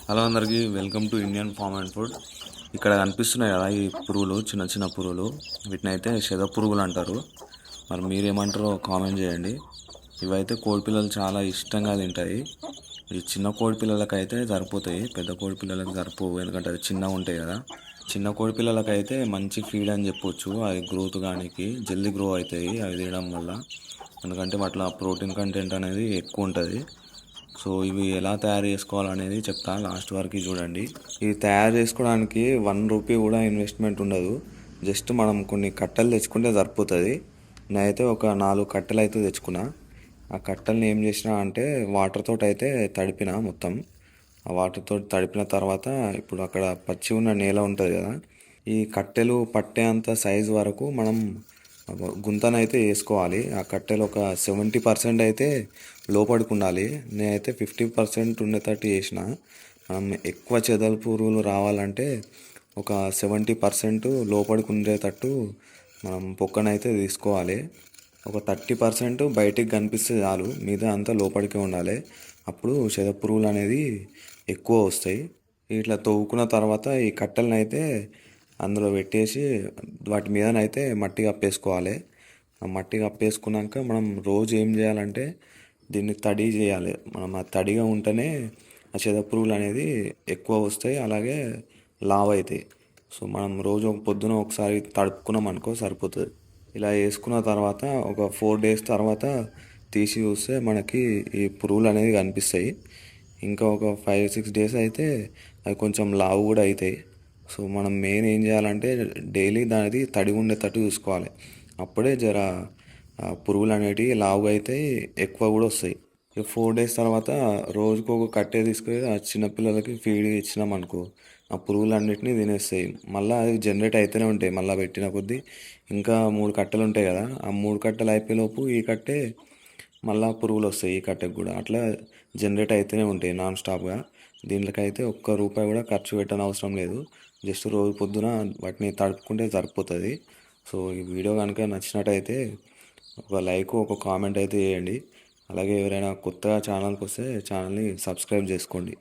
Hello అందరికీ welcome to Indian farm and food. ఇక్కడ కనిపిస్తున్నాయి కదా ఈ పురుగులు, చిన్న చిన్న పురుగులు. వీటిని అయితే శద పురుగులు అంటారు. మరి మీరేమంటారో కామెంట్ చేయండి. ఇవైతే కోడిపిల్లలు చాలా ఇష్టంగా తింటాయి. ఈ చిన్న కోడిపిల్లలకి అయితే సరిపోతాయి, పెద్ద కోడిపిల్లలకు సరిపోవు, ఎందుకంటే అవి చిన్నగా ఉంటాయి కదా. చిన్న కోడిపిల్లలకి అయితే మంచి ఫీడ్ అని చెప్పొచ్చు. అవి గ్రోత్ కానీ జల్దీ గ్రో అవుతాయి అవి తినడం వల్ల, ఎందుకంటే వాటిలో ప్రోటీన్ కంటెంట్ అనేది ఎక్కువ ఉంటుంది. సో ఇవి ఎలా తయారు చేసుకోవాలనేది చెప్తా, లాస్ట్ వరకు చూడండి. ఇవి తయారు చేసుకోవడానికి ₹1 కూడా ఇన్వెస్ట్మెంట్ ఉండదు. జస్ట్ మనం కొన్ని కట్టెలు తెచ్చుకుంటే సరిపోతుంది. నేనైతే ఒక 4 కట్టెలు అయితే తెచ్చుకున్నా. ఆ కట్టెల్ని ఏం చేసినా అంటే వాటర్ తోటి అయితే తడిపిన మొత్తం. ఆ వాటర్ తోటి తడిపిన తర్వాత ఇప్పుడు అక్కడ పచ్చి ఉన్న నేల ఉంటుంది కదా, ఈ కట్టెలు పట్టేంత సైజు వరకు మనం గుంతనైతే వేసుకోవాలి. ఆ కట్టెలు ఒక 70% అయితే లోపలికి ఉండాలి. నేనైతే 50% ఉండేటట్టు చేసిన. మనం ఎక్కువ చెదల పురుగులు రావాలంటే ఒక 70% లోపలికి ఉండేటట్టు మనం పొక్కనైతే తీసుకోవాలి. ఒక 30% బయటికి కనిపిస్తే చాలు, మిగతా అంతా లోపలికే ఉండాలి. అప్పుడు చెద పురుగులు అనేది ఎక్కువ వస్తాయి. ఇట్లా తవ్వుకున్న తర్వాత ఈ కట్టెలను అయితే అందులో పెట్టేసి వాటి మీదనైతే మట్టి కప్పేసుకోవాలి. ఆ మట్టి కప్పేసుకున్నాక మనం రోజు ఏం చేయాలంటే దీన్ని తడి చేయాలి. మనం ఆ తడిగా ఉంటేనే ఆ చెద పురుగులు అనేది ఎక్కువ వస్తాయి, అలాగే లావ్ అవుతాయి. సో మనం రోజు పొద్దున ఒకసారి తడుపుకున్నాం అనుకో సరిపోతుంది. ఇలా వేసుకున్న తర్వాత ఒక 4 days తర్వాత తీసి చూస్తే మనకి ఈ పురుగులు అనేది కనిపిస్తాయి. ఇంకా ఒక 5-6 days అయితే అవి కొంచెం లావు కూడా అవుతాయి. సో మనం మెయిన్ ఏం చేయాలంటే డైలీ దానిది తడి ఉండేటట్టు చూసుకోవాలి. అప్పుడే జర పురుగులు అనేటివి లావుగా అయితే ఎక్కువ కూడా వస్తాయి. ఇక 4 days తర్వాత రోజుకు ఒక కట్టే తీసుకొని ఆ చిన్నపిల్లలకి ఫీడ్ ఇచ్చినాం అనుకో, ఆ పురుగులు అన్నిటినీ తినేస్తాయి. మళ్ళీ అది జనరేట్ అయితేనే ఉంటాయి. మళ్ళీ పెట్టిన కొద్దీ ఇంకా 3 కట్టెలు ఉంటాయి కదా, ఆ 3 కట్టెలు అయిపోయేలోపు ఈ కట్టే మళ్ళీ పురుగులు వస్తాయి. ఈ కట్టెకు కూడా అట్లా జనరేట్ అయితేనే ఉంటాయి నాన్ స్టాప్గా. దీనికైతే ₹1 కూడా ఖర్చు పెట్టని అవసరం లేదు. జస్ట్ రోజు పొద్దున వాటిని తడుపుకుంటే సరిపోతుంది. సో ఈ వీడియో కనుక నచ్చినట్టయితే ఒక లైక్, ఒక కామెంట్ అయితే చేయండి. అలాగే ఎవరైనా కొత్తగా ఛానల్కి వస్తే ఛానల్ని సబ్స్క్రైబ్ చేసుకోండి.